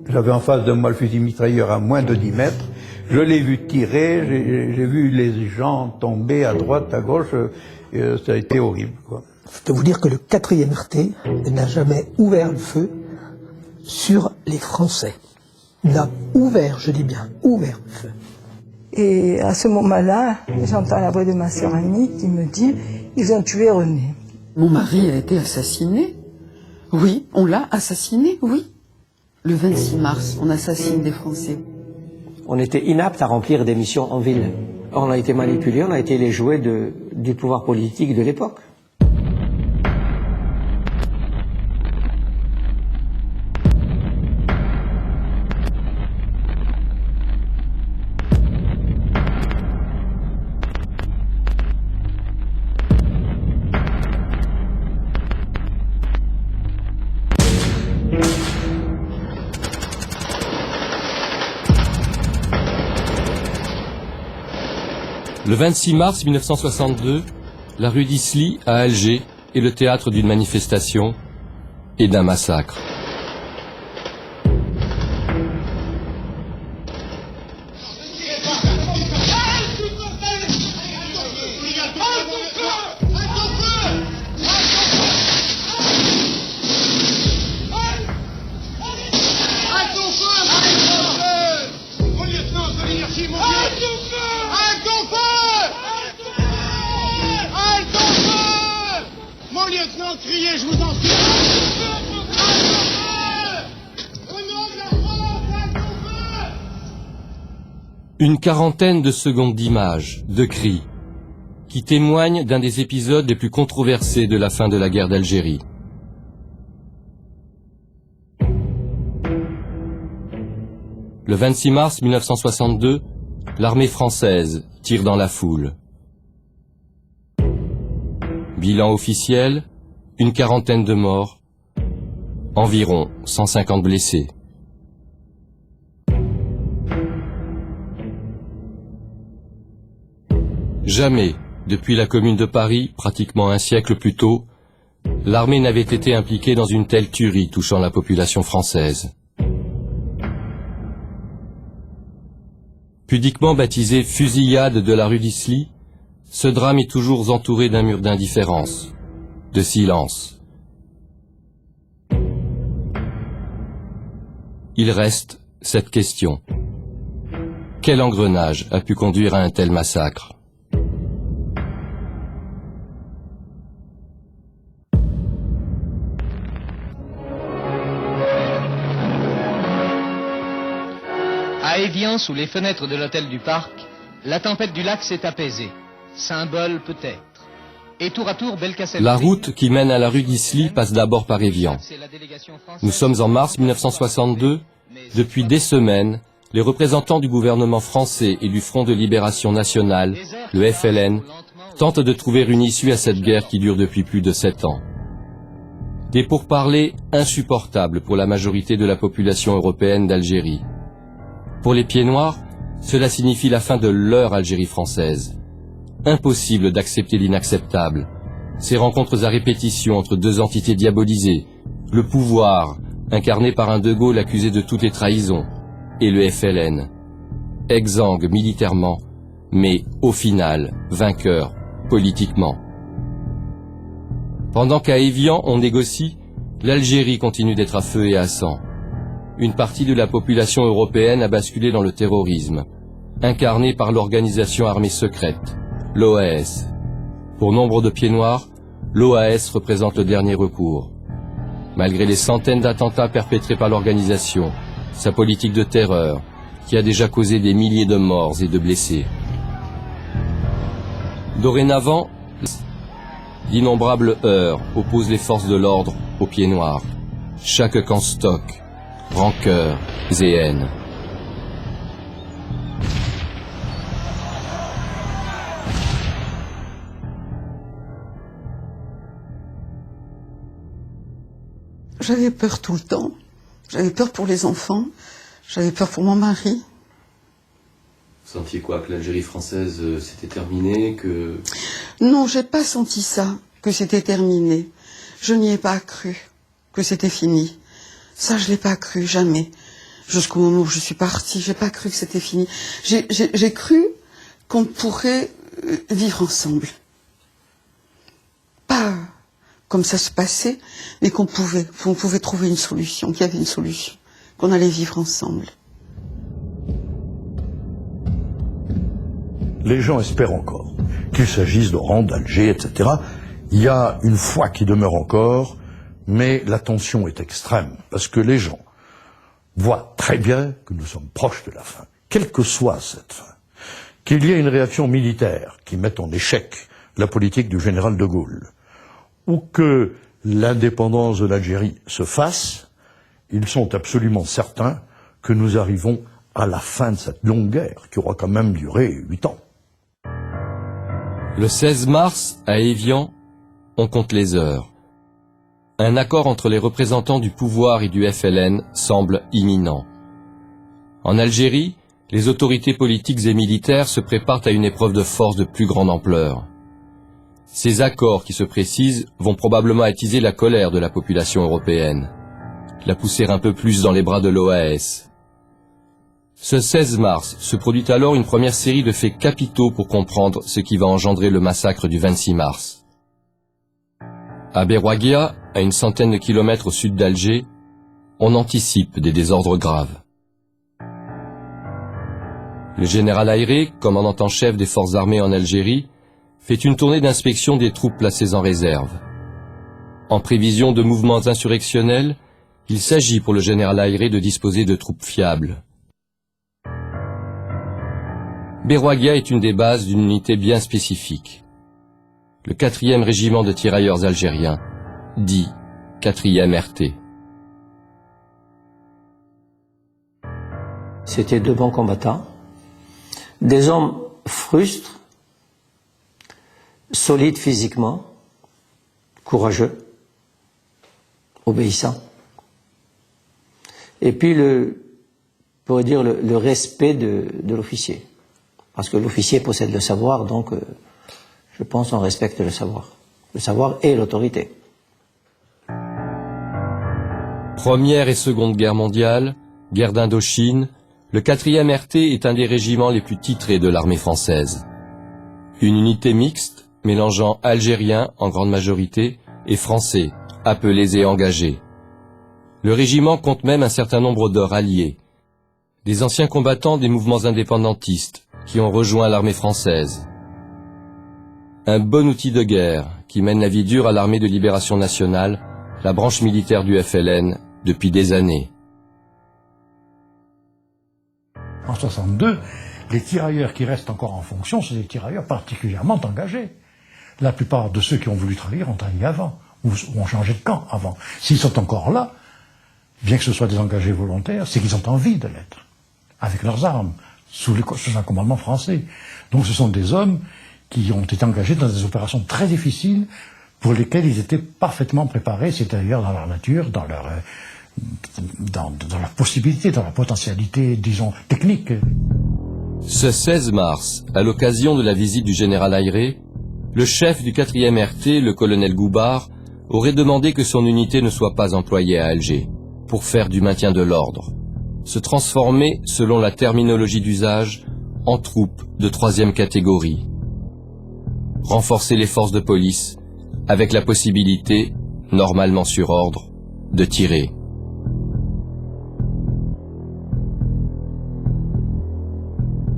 J'avais en face de moi le fusil mitrailleur à moins de 10 mètres. Je l'ai vu tirer, j'ai vu les gens tomber à droite, à gauche. Ça a été horrible, quoi. Je peux vous dire que le 4e RT n'a jamais ouvert le feu sur les Français. N'a ouvert, je dis bien, ouvert le feu. Et à ce moment-là, j'entends la voix de ma sœur Annie qui me dit « Ils ont tué René ». Mon mari a été assassiné. Oui, on l'a assassiné, oui. Le 26 mars, on assassine des Français. On était inaptes à remplir des missions en ville. On a été manipulés, on a été les jouets du pouvoir politique de l'époque. Le 26 mars 1962, la rue d'Isly, à Alger, est le théâtre d'une manifestation et d'un massacre. Criez, je vous en prie. Une quarantaine de secondes d'images, de cris, qui témoignent d'un des épisodes les plus controversés de la fin de la guerre d'Algérie. Le 26 mars 1962, l'armée française tire dans la foule. Bilan officiel, une quarantaine de morts, environ 150 blessés. Jamais, depuis la Commune de Paris, pratiquement un siècle plus tôt, l'armée n'avait été impliquée dans une telle tuerie touchant la population française. Pudiquement baptisé fusillade de la rue d'Isly, ce drame est toujours entouré d'un mur d'indifférence, de silence. Il reste cette question. Quel engrenage a pu conduire à un tel massacre ? À Évian, sous les fenêtres de l'hôtel du Parc, la tempête du lac s'est apaisée. Symbole peut-être. Et tour à tour, Belkacem... La route qui mène à la rue d'Isly passe d'abord par Évian. Nous sommes en mars 1962. Depuis des semaines, les représentants du gouvernement français et du Front de Libération Nationale, le FLN, tentent de trouver une issue à cette guerre qui dure depuis plus de 7 ans. Des pourparlers insupportables pour la majorité de la population européenne d'Algérie. Pour les pieds noirs, cela signifie la fin de leur Algérie française. Impossible d'accepter l'inacceptable. Ces rencontres à répétition entre deux entités diabolisées, le pouvoir, incarné par un De Gaulle accusé de toutes les trahisons, et le FLN, exsangue militairement, mais au final, vainqueur politiquement. Pendant qu'à Évian on négocie, l'Algérie continue d'être à feu et à sang. Une partie de la population européenne a basculé dans le terrorisme, incarné par l'organisation armée secrète, l'OAS. Pour nombre de pieds noirs, l'OAS représente le dernier recours. Malgré les centaines d'attentats perpétrés par l'organisation, sa politique de terreur, qui a déjà causé des milliers de morts et de blessés. Dorénavant, d'innombrables heurts opposent les forces de l'ordre aux pieds noirs. Chaque camp stocke rancœur et haine. J'avais peur tout le temps. J'avais peur pour les enfants. J'avais peur pour mon mari. Vous sentiez quoi? Que l'Algérie française s'était terminée, que... Non, j'ai pas senti ça. que c'était terminé. Je n'y ai pas cru que c'était fini. Ça, je l'ai pas cru, jamais. Jusqu'au moment où je suis partie, j'ai pas cru que c'était fini. J'ai cru qu'on pourrait vivre ensemble. Pas comme ça se passait, mais qu'on pouvait trouver une solution, qu'il y avait une solution, qu'on allait vivre ensemble. Les gens espèrent encore, qu'il s'agisse d'Oran, d'Alger, etc. Il y a une foi qui demeure encore, mais la tension est extrême, parce que les gens voient très bien que nous sommes proches de la fin, quelle que soit cette fin. Qu'il y ait une réaction militaire qui mette en échec la politique du général de Gaulle, ou que l'indépendance de l'Algérie se fasse, ils sont absolument certains que nous arrivons à la fin de cette longue guerre, qui aura quand même duré 8 ans. Le 16 mars, à Évian, on compte les heures. Un accord entre les représentants du pouvoir et du FLN semble imminent. En Algérie, les autorités politiques et militaires se préparent à une épreuve de force de plus grande ampleur. Ces accords qui se précisent vont probablement attiser la colère de la population européenne, la pousser un peu plus dans les bras de l'OAS. Ce 16 mars se produit alors une première série de faits capitaux pour comprendre ce qui va engendrer le massacre du 26 mars. À Berrouaghia, à une centaine de kilomètres au sud d'Alger, on anticipe des désordres graves. Le général Ayré, commandant en chef des forces armées en Algérie, fait une tournée d'inspection des troupes placées en réserve. En prévision de mouvements insurrectionnels, il s'agit pour le général Ayré de disposer de troupes fiables. Berrouaghia est une des bases d'une unité bien spécifique. Le 4e régiment de tirailleurs algériens, dit 4e RT. C'était 2 bons combattants, des hommes frustres, solides physiquement, courageux, obéissants. Et puis le respect de l'officier. Parce que l'officier possède le savoir, donc je pense qu'on respecte le savoir. Le savoir et l'autorité. Première et Seconde Guerre mondiale, guerre d'Indochine, le 4e RT est un des régiments les plus titrés de l'armée française. Une unité mixte, mélangeant Algériens en grande majorité et Français, appelés et engagés. Le régiment compte même un certain nombre de ralliés, des anciens combattants des mouvements indépendantistes qui ont rejoint l'armée française. Un bon outil de guerre qui mène la vie dure à l'armée de libération nationale, la branche militaire du FLN, depuis des années. En 62, les tirailleurs qui restent encore en fonction sont des tirailleurs particulièrement engagés. La plupart de ceux qui ont voulu trahir ont trahi avant, ou ont changé de camp avant. S'ils sont encore là, bien que ce soit des engagés volontaires, c'est qu'ils ont envie de l'être, avec leurs armes, sous un commandement français. Donc ce sont des hommes qui ont été engagés dans des opérations très difficiles pour lesquelles ils étaient parfaitement préparés, c'est-à-dire dans leur nature, dans leur possibilité, dans leur potentialité, disons, technique. Ce 16 mars, à l'occasion de la visite du général Ayré, le chef du 4e RT, le colonel Goubard, aurait demandé que son unité ne soit pas employée à Alger, pour faire du maintien de l'ordre, se transformer, selon la terminologie d'usage, en troupe de 3e catégorie. Renforcer les forces de police, avec la possibilité, normalement sur ordre, de tirer.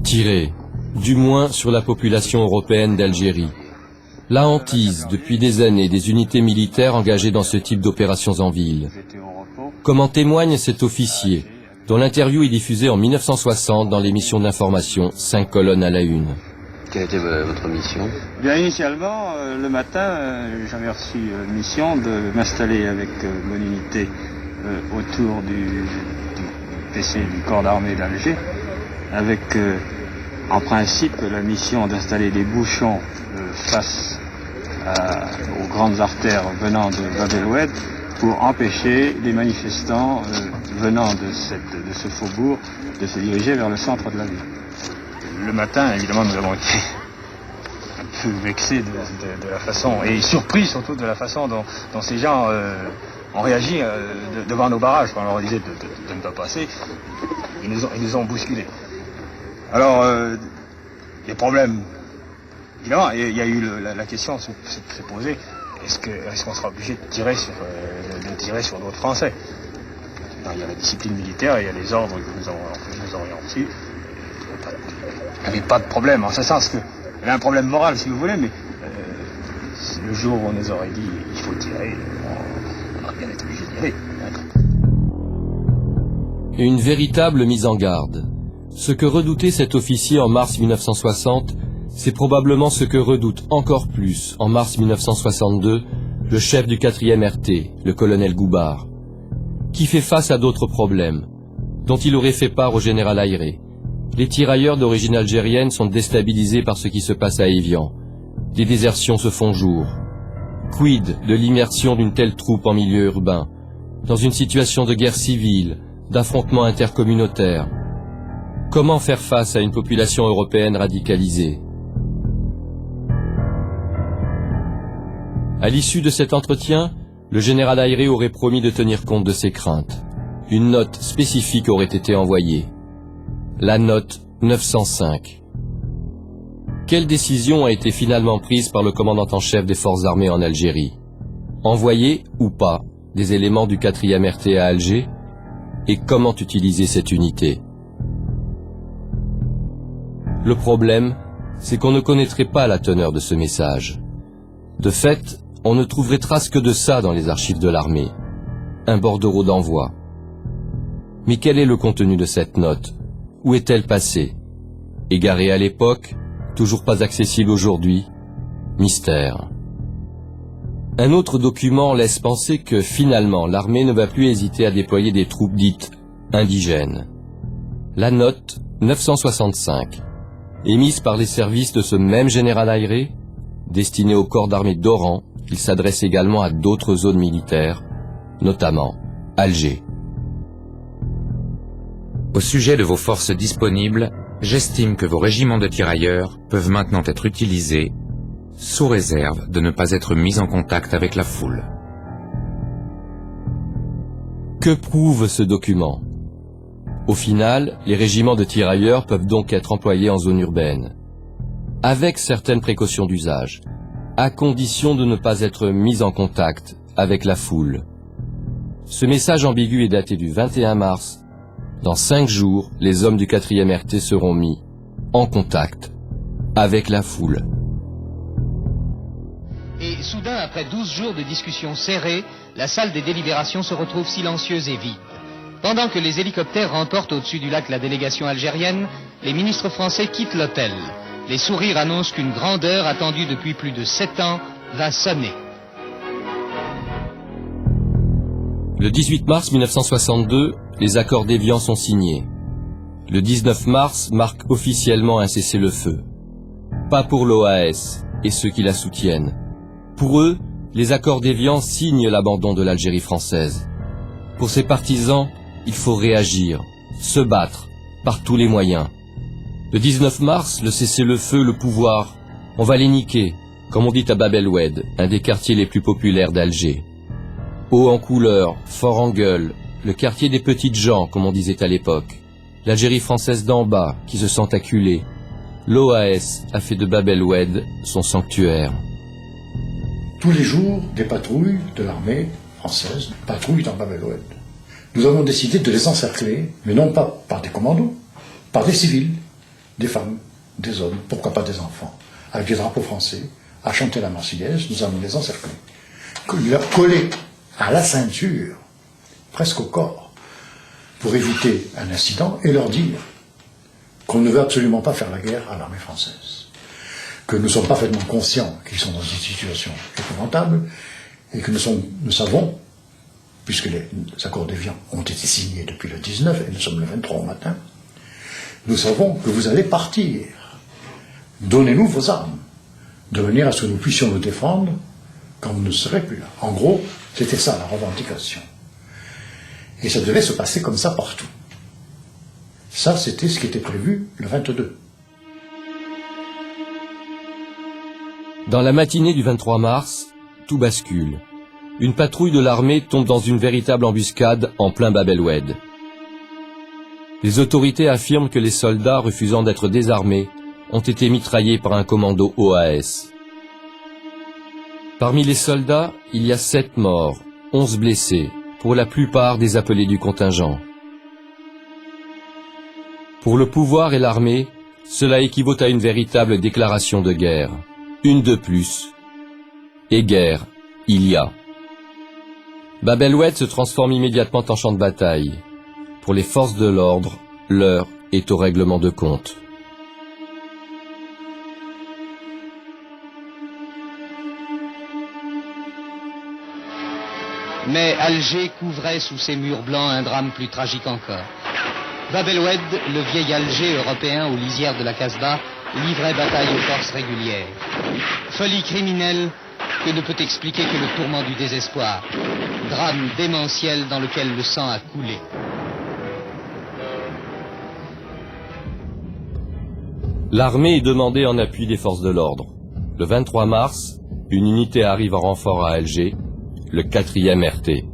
Tirer, du moins sur la population européenne d'Algérie. La hantise, depuis des années, des unités militaires engagées dans ce type d'opérations en ville. Comme en témoigne cet officier, dont l'interview est diffusée en 1960 dans l'émission d'information 5 colonnes à la une. Quelle était votre mission? Bien, initialement, le matin, j'avais reçu mission de m'installer avec mon unité autour du PC du corps d'armée d'Alger, avec en principe la mission d'installer des bouchons face aux grandes artères venant de Bab el-Oued pour empêcher les manifestants venant de ce faubourg de se diriger vers le centre de la ville. Le matin, évidemment, nous avons été peu vexé de la façon, et surpris surtout de la façon dont ces gens ont réagi devant nos barrages. Quand on leur disait de ne pas passer, ils nous ont bousculés. Alors, les problèmes, évidemment, il y a eu la question s'est posée, est-ce qu'on sera obligé de tirer sur d'autres Français? Il y a la discipline militaire et il y a les ordres que nous aurions reçus. Il n'y avait pas de problème, en ce sens qu'il y avait un problème moral, si vous voulez, mais le jour où on nous aurait dit il faut tirer, on aurait bien été obligé d'y aller. Une véritable mise en garde. Ce que redoutait cet officier en mars 1960, c'est probablement ce que redoute encore plus en mars 1962 le chef du 4e RT, le colonel Goubard, qui fait face à d'autres problèmes, dont il aurait fait part au général Ayré. Les tirailleurs d'origine algérienne sont déstabilisés par ce qui se passe à Évian. Des désertions se font jour. Quid de l'immersion d'une telle troupe en milieu urbain, dans une situation de guerre civile, d'affrontements intercommunautaires? Comment faire face à une population européenne radicalisée? À l'issue de cet entretien, le général Ayré aurait promis de tenir compte de ses craintes. Une note spécifique aurait été envoyée. La note 905. Quelle décision a été finalement prise par le commandant en chef des forces armées en Algérie? Envoyer ou pas des éléments du 4e RT à Alger? Et comment utiliser cette unité? Le problème, c'est qu'on ne connaîtrait pas la teneur de ce message. De fait, on ne trouverait trace que de ça dans les archives de l'armée. Un bordereau d'envoi. Mais quel est le contenu de cette note? Où est-elle passée? Égarée à l'époque, toujours pas accessible aujourd'hui? Mystère. Un autre document laisse penser que finalement l'armée ne va plus hésiter à déployer des troupes dites indigènes. La note 965, émise par les services de ce même général Ayré, destinée au corps d'armée d'Oran, il s'adresse également à d'autres zones militaires, notamment Alger. Au sujet de vos forces disponibles, j'estime que vos régiments de tirailleurs peuvent maintenant être utilisés, sous réserve de ne pas être mis en contact avec la foule. Que prouve ce document? Au final, les régiments de tirailleurs peuvent donc être employés en zone urbaine, avec certaines précautions d'usage, à condition de ne pas être mis en contact avec la foule. Ce message ambigu est daté du 21 mars. Dans 5 jours, les hommes du 4e RT seront mis en contact avec la foule. Et soudain, après 12 jours de discussions serrées, la salle des délibérations se retrouve silencieuse et vide. Pendant que les hélicoptères remportent au-dessus du lac la délégation algérienne, les ministres français quittent l'hôtel. Les sourires annoncent qu'une grande heure attendue depuis plus de 7 ans va sonner. Le 18 mars 1962, les accords d'Évian sont signés. Le 19 mars marque officiellement un cessez-le-feu. Pas pour l'OAS et ceux qui la soutiennent. Pour eux, les accords d'Évian signent l'abandon de l'Algérie française. Pour ses partisans, il faut réagir, se battre, par tous les moyens. Le 19 mars, le cessez-le-feu, le pouvoir, on va les niquer, comme on dit à Bab el-Oued, un des quartiers les plus populaires d'Alger. Haut en couleur, fort en gueule, le quartier des petites gens, comme on disait à l'époque. L'Algérie française d'en bas, qui se sent acculée. L'OAS a fait de Bab el-Oued son sanctuaire. Tous les jours, des patrouilles de l'armée française patrouillent dans Bab el-Oued. Nous avons décidé de les encercler, mais non pas par des commandos, par des civils, des femmes, des hommes, pourquoi pas des enfants, avec des drapeaux français, à chanter la Marseillaise. Nous allons les encercler, leur coller à la ceinture, presque au corps, pour éviter un incident et leur dire qu'on ne veut absolument pas faire la guerre à l'armée française, que nous sommes parfaitement conscients qu'ils sont dans une situation épouvantable et que nous savons, puisque les accords d'Évian ont été signés depuis le 19 et nous sommes le 23 au matin, nous savons que vous allez partir. Donnez-nous vos armes, de manière à ce que nous puissions nous défendre quand vous ne serez plus là. En gros, c'était ça la revendication. Et ça devait se passer comme ça partout. Ça, c'était ce qui était prévu le 22. Dans la matinée du 23 mars, tout bascule. Une patrouille de l'armée tombe dans une véritable embuscade en plein Bab el-Oued. Les autorités affirment que les soldats refusant d'être désarmés ont été mitraillés par un commando OAS. Parmi les soldats, il y a 7 morts, 11 blessés, pour la plupart des appelés du contingent. Pour le pouvoir et l'armée, cela équivaut à une véritable déclaration de guerre. Une de plus. Et guerre, il y a. Bab el-Oued se transforme immédiatement en champ de bataille. Pour les forces de l'ordre, l'heure est au règlement de compte. Mais Alger couvrait sous ses murs blancs un drame plus tragique encore. Bab el-Oued, le vieil Alger européen aux lisières de la Casbah, livrait bataille aux forces régulières. Folie criminelle que ne peut expliquer que le tourment du désespoir. Drame démentiel dans lequel le sang a coulé. L'armée est demandée en appui des forces de l'ordre. Le 23 mars, une unité arrive en renfort à Alger, le 4e RT.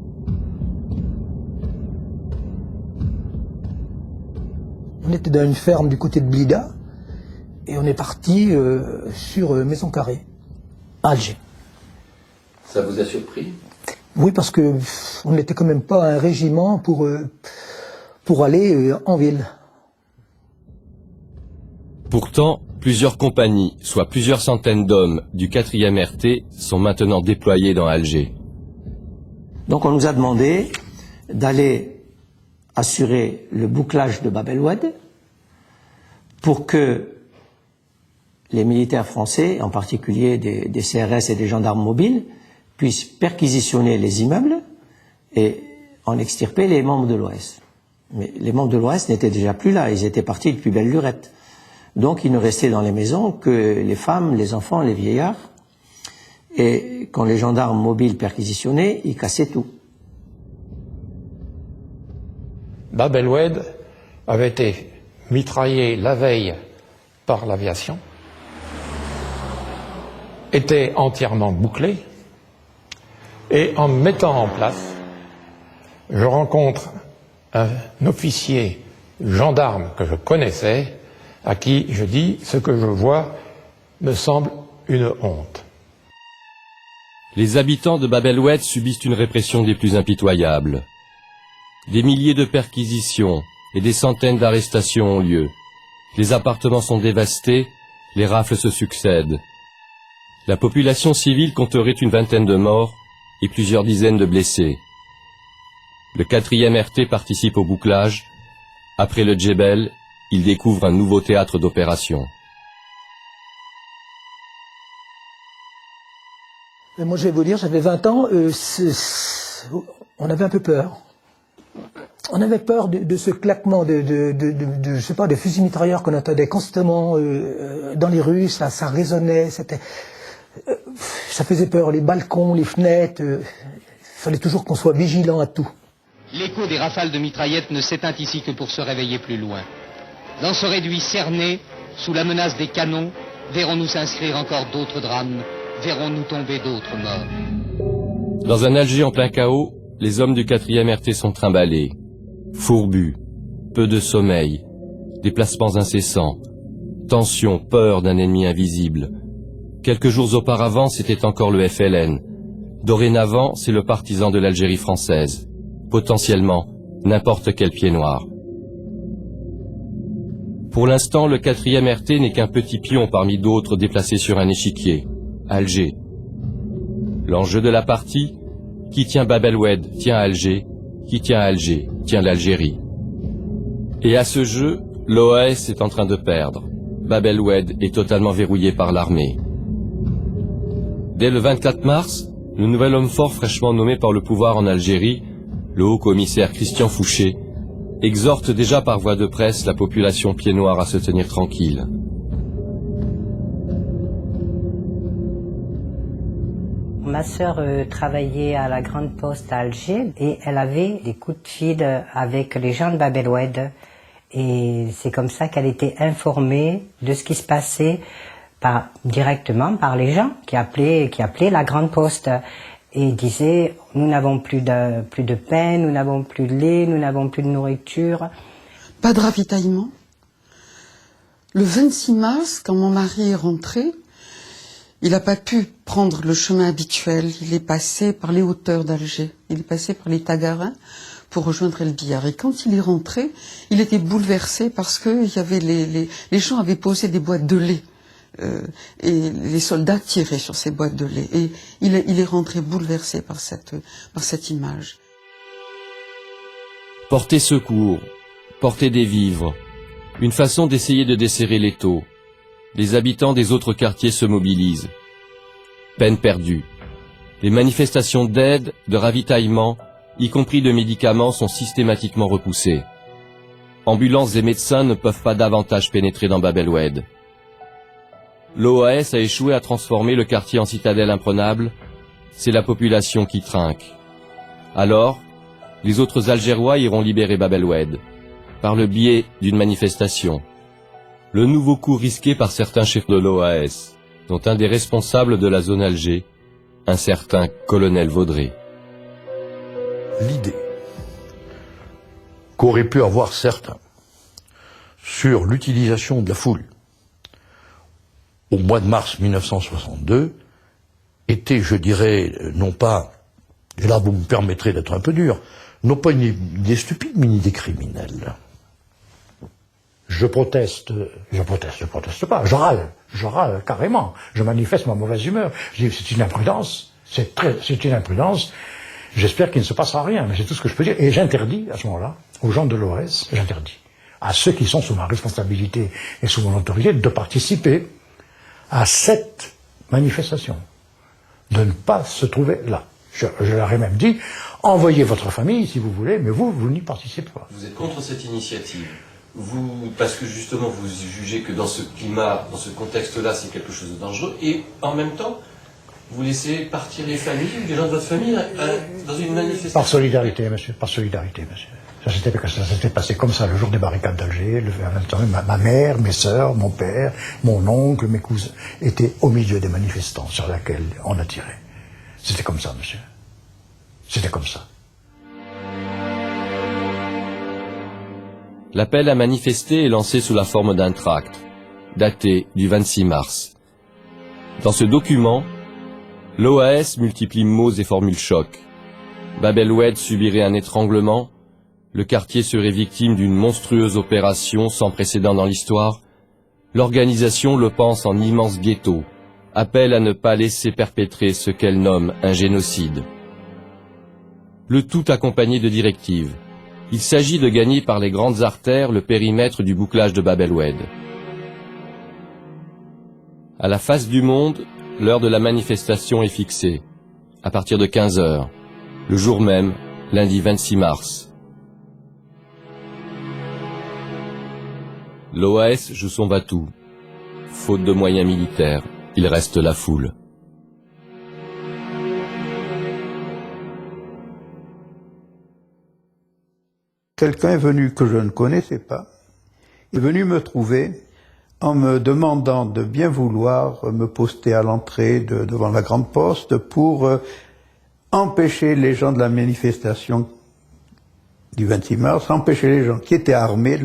On était dans une ferme du côté de Blida et on est parti sur Maison Carrée, à Alger. Ça vous a surpris? Oui, parce que on n'était quand même pas un régiment pour aller en ville. Pourtant, plusieurs compagnies, soit plusieurs centaines d'hommes du 4e RT, sont maintenant déployés dans Alger. Donc on nous a demandé d'aller assurer le bouclage de Bab el-Oued pour que les militaires français, en particulier des CRS et des gendarmes mobiles, puissent perquisitionner les immeubles et en extirper les membres de l'OS. Mais les membres de l'OS n'étaient déjà plus là, ils étaient partis depuis belle lurette. Donc il ne restait dans les maisons que les femmes, les enfants, les vieillards. Et quand les gendarmes mobiles perquisitionnaient, ils cassaient tout. Bab el-Oued avait été mitraillé la veille par l'aviation, était entièrement bouclé, et en me mettant en place, je rencontre un officier gendarme que je connaissais, à qui je dis: ce que je vois me semble une honte. Les habitants de Bab el-Oued subissent une répression des plus impitoyables. Des milliers de perquisitions et des centaines d'arrestations ont lieu. Les appartements sont dévastés, les rafles se succèdent. La population civile compterait une vingtaine de morts et plusieurs dizaines de blessés. Le 4e RT participe au bouclage. Après le Djebel, il découvre un nouveau théâtre d'opération. Moi, je vais vous dire, j'avais 20 ans, on avait un peu peur. On avait peur de ce claquement je sais pas, de fusils mitrailleurs qu'on entendait constamment dans les rues, ça résonnait, ça faisait peur, les balcons, les fenêtres, il fallait toujours qu'on soit vigilant à tout. L'écho des rafales de mitraillettes ne s'éteint ici que pour se réveiller plus loin. Dans ce réduit cerné, sous la menace des canons, verrons-nous s'inscrire encore d'autres drames, verrons-nous tomber d'autres morts. Dans un Alger en plein chaos, les hommes du 4e RT sont trimballés. Fourbus, peu de sommeil, déplacements incessants, tension, peur d'un ennemi invisible. Quelques jours auparavant, c'était encore le FLN. Dorénavant, c'est le partisan de l'Algérie française. Potentiellement, n'importe quel pied noir. Pour l'instant, le 4e RT n'est qu'un petit pion parmi d'autres déplacés sur un échiquier. Alger. L'enjeu de la partie, qui tient Bab el-Oued tient Alger, qui tient Alger tient l'Algérie. Et à ce jeu, l'OAS est en train de perdre. Bab el-Oued est totalement verrouillé par l'armée. Dès le 24 mars, le nouvel homme fort fraîchement nommé par le pouvoir en Algérie, le haut-commissaire Christian Fouché, exhorte déjà par voie de presse la population pied-noire à se tenir tranquille. Ma sœur travaillait à la Grande Poste à Alger et elle avait des coups de fil avec les gens de Bab el-Oued. Et c'est comme ça qu'elle était informée de ce qui se passait directement par les gens qui appelaient la Grande Poste et disaient « Nous n'avons plus de pain, nous n'avons plus de lait, nous n'avons plus de nourriture. » Pas de ravitaillement. Le 26 mars, quand mon mari est rentré, il n'a pas pu prendre le chemin habituel. Il est passé par les hauteurs d'Alger. Il est passé par les Tagarins pour rejoindre El Biar. Et quand il est rentré, il était bouleversé parce que il y avait les gens avaient posé des boîtes de lait. Et les soldats tiraient sur ces boîtes de lait. Et il est rentré bouleversé par cette image. Porter secours, porter des vivres, une façon d'essayer de desserrer l'étau. Les habitants des autres quartiers se mobilisent. Peine perdue. Les manifestations d'aide, de ravitaillement, y compris de médicaments, sont systématiquement repoussées. Ambulances et médecins ne peuvent pas davantage pénétrer dans Bab el-Oued. L'OAS a échoué à transformer le quartier en citadelle imprenable. C'est la population qui trinque. Alors, les autres Algérois iront libérer Bab el-Oued, par le biais d'une manifestation. Le nouveau coup risqué par certains chefs de l'OAS, dont un des responsables de la zone Alger, un certain colonel Vaudrey. L'idée qu'auraient pu avoir certains sur l'utilisation de la foule au mois de mars 1962 était, je dirais, non pas, et là vous me permettrez d'être un peu dur, non pas une idée stupide, mais une idée criminelle. Je proteste pas, je râle carrément, je manifeste ma mauvaise humeur. Je dis c'est une imprudence, c'est une imprudence, j'espère qu'il ne se passera rien, mais c'est tout ce que je peux dire. Et j'interdis, à ce moment-là, aux gens de l'OAS, j'interdis à ceux qui sont sous ma responsabilité et sous mon autorité de participer à cette manifestation, de ne pas se trouver là. Je leur ai même dit, envoyez votre famille si vous voulez, mais vous n'y participez pas. Vous êtes contre cette initiative? Vous, parce que justement vous jugez que dans ce climat, dans ce contexte-là, c'est quelque chose de dangereux, et en même temps, vous laissez partir les familles, les gens de votre famille, dans une manifestation? Par solidarité, monsieur, par solidarité, monsieur. Ça s'était passé comme ça le jour des barricades d'Alger. Ma mère, mes sœurs, mon père, mon oncle, mes cousins étaient au milieu des manifestants sur lesquels on a tiré. C'était comme ça, monsieur. C'était comme ça. L'appel à manifester est lancé sous la forme d'un tract, daté du 26 mars. Dans ce document, l'OAS multiplie mots et formules chocs. Bab el-Oued subirait un étranglement, le quartier serait victime d'une monstrueuse opération sans précédent dans l'histoire, l'organisation le pense en immense ghetto, appelle à ne pas laisser perpétrer ce qu'elle nomme un génocide. Le tout accompagné de directives. Il s'agit de gagner par les grandes artères le périmètre du bouclage de Bab el-Oued. À la face du monde, l'heure de la manifestation est fixée, à partir de 15 h, le jour même, lundi 26 mars. L'OAS joue son va-tout. Faute de moyens militaires, il reste la foule. Quelqu'un est venu que je ne connaissais pas, est venu me trouver en me demandant de bien vouloir me poster à l'entrée devant la Grande Poste pour empêcher les gens de la manifestation du 26 mars, empêcher les gens qui étaient armés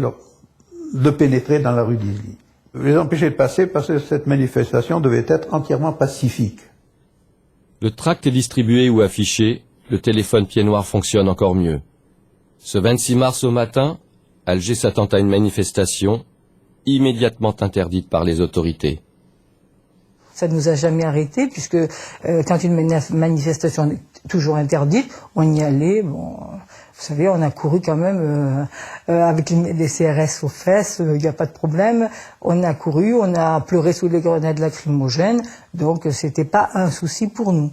de pénétrer dans la rue d'Isly. Les empêcher de passer parce que cette manifestation devait être entièrement pacifique. Le tract est distribué ou affiché, le téléphone pied noir fonctionne encore mieux. Ce 26 mars au matin, Alger s'attend à une manifestation immédiatement interdite par les autorités. Ça ne nous a jamais arrêtés, puisque quand une manifestation est toujours interdite, on y allait. Bon, vous savez, on a couru quand même avec les CRS aux fesses, il n'y a pas de problème. On a couru, on a pleuré sous les grenades lacrymogènes, donc c'était pas un souci pour nous.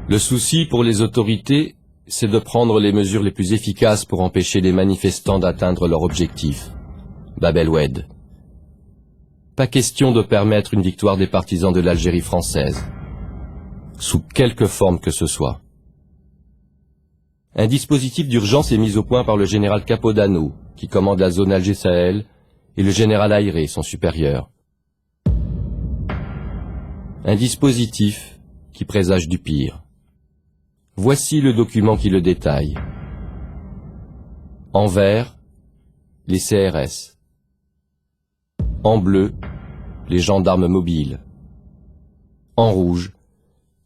Le souci pour les autorités, c'est de prendre les mesures les plus efficaces pour empêcher les manifestants d'atteindre leur objectif. Bab el-Oued. Pas question de permettre une victoire des partisans de l'Algérie française, sous quelque forme que ce soit. Un dispositif d'urgence est mis au point par le général Capodano, qui commande la zone Alger-Sahel, et le général Ayré, son supérieur. Un dispositif qui présage du pire. Voici le document qui le détaille. En vert, les CRS. En bleu, les gendarmes mobiles. En rouge,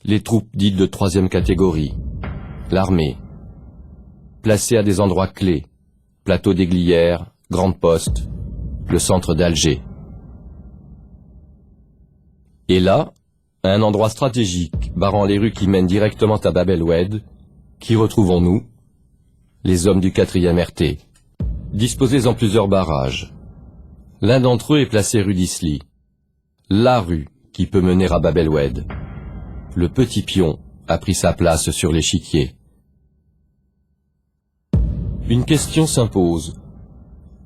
les troupes dites de 3e catégorie, l'armée. Placées à des endroits clés, plateau des Glières, Grande Poste, le centre d'Alger. Et là, à un endroit stratégique, barrant les rues qui mènent directement à Bab el-Oued, qui retrouvons-nous? Les hommes du 4e RT, disposés en plusieurs barrages. L'un d'entre eux est placé rue d'Isly, la rue qui peut mener à Bab el-Oued. Le petit pion a pris sa place sur l'échiquier. Une question s'impose.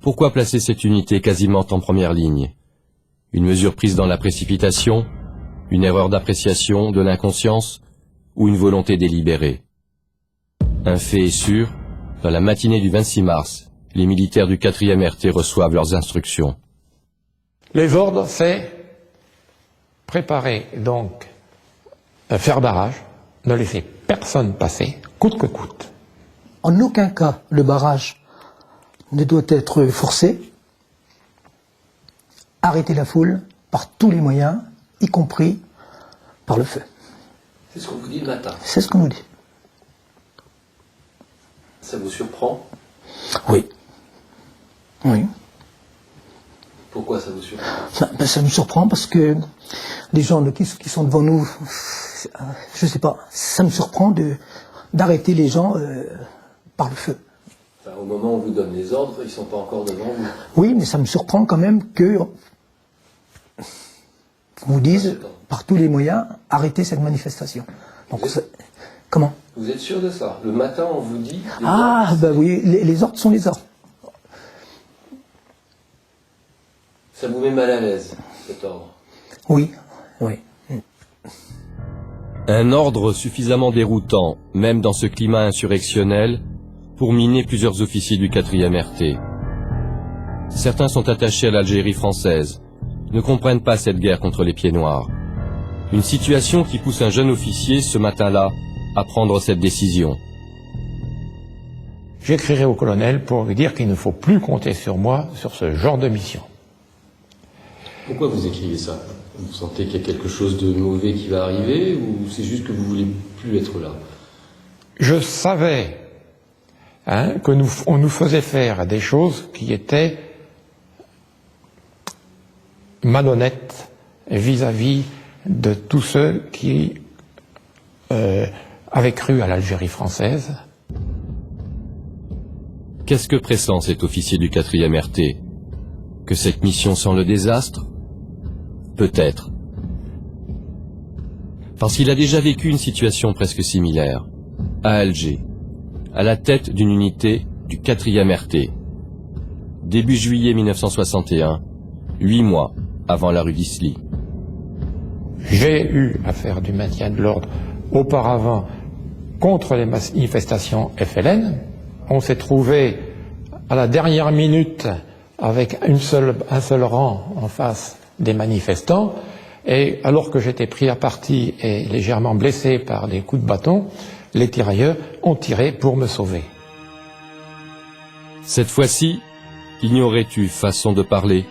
Pourquoi placer cette unité quasiment en première ligne? Une mesure prise dans la précipitation? Une erreur d'appréciation, de l'inconscience? Ou une volonté délibérée? Un fait est sûr, dans la matinée du 26 mars, les militaires du 4e RT reçoivent leurs instructions. Les ordres, c'est préparer donc, faire barrage, ne laisser personne passer, coûte que coûte. En aucun cas, le barrage ne doit être forcé. Arrêter la foule par tous les moyens, y compris par le feu. C'est ce qu'on vous dit le matin. C'est ce qu'on nous dit. Ça vous surprend? Oui. Oui. Pourquoi ça vous surprend? Ça me surprend parce que les gens qui sont devant nous, je sais pas, ça me surprend d'arrêter les gens par le feu. Enfin, au moment où on vous donne les ordres, ils ne sont pas encore devant vous. Oui, mais ça me surprend quand même que vous disent par tous les moyens arrêter cette manifestation. Donc, comment? Vous êtes sûr de ça? Le matin, on vous dit... Ah, ben oui, les ordres sont les ordres. Ça vous met mal à l'aise, cet ordre? Oui, oui. Un ordre suffisamment déroutant, même dans ce climat insurrectionnel, pour miner plusieurs officiers du 4e RT. Certains sont attachés à l'Algérie française, ne comprennent pas cette guerre contre les pieds noirs. Une situation qui pousse un jeune officier, ce matin-là, à prendre cette décision. J'écrirai au colonel pour lui dire qu'il ne faut plus compter sur moi sur ce genre de mission. Pourquoi vous écrivez ça? Vous sentez qu'il y a quelque chose de mauvais qui va arriver, ou c'est juste que vous voulez plus être là? Je savais que on nous faisait faire des choses qui étaient malhonnêtes vis-à-vis de tous ceux qui avaient cru à l'Algérie française. Qu'est-ce que pressent cet officier du 4e RT? Que cette mission sent le désastre? Peut-être. Parce qu'il a déjà vécu une situation presque similaire, à Alger, à la tête d'une unité du 4e RT. Début juillet 1961, 8 mois avant la rue d'Isly. J'ai eu à faire du maintien de l'ordre auparavant contre les manifestations FLN. On s'est trouvé à la dernière minute avec un seul rang en face des manifestants, et alors que j'étais pris à partie et légèrement blessé par des coups de bâton, les tirailleurs ont tiré pour me sauver. Cette fois-ci, il n'y aurait eu, façon de parler,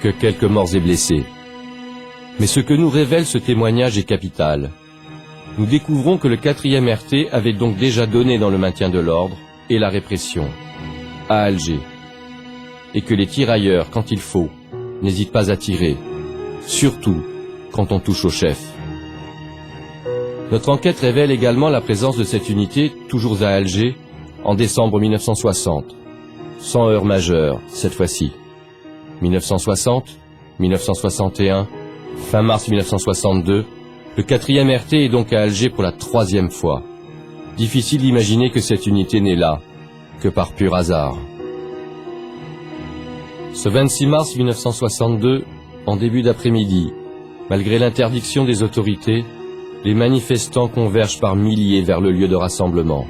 que quelques morts et blessés. Mais ce que nous révèle ce témoignage est capital. Nous découvrons que le 4e RT avait donc déjà donné dans le maintien de l'ordre et la répression, à Alger, et que les tirailleurs, quand il faut, n'hésitent pas à tirer, surtout quand on touche au chef. Notre enquête révèle également la présence de cette unité, toujours à Alger, en décembre 1960, sans heure majeure cette fois-ci. 1960, 1961, fin mars 1962, le 4e RT est donc à Alger pour la 3e fois. Difficile d'imaginer que cette unité n'est là que par pur hasard. Ce 26 mars 1962, en début d'après-midi, malgré l'interdiction des autorités, les manifestants convergent par milliers vers le lieu de rassemblement.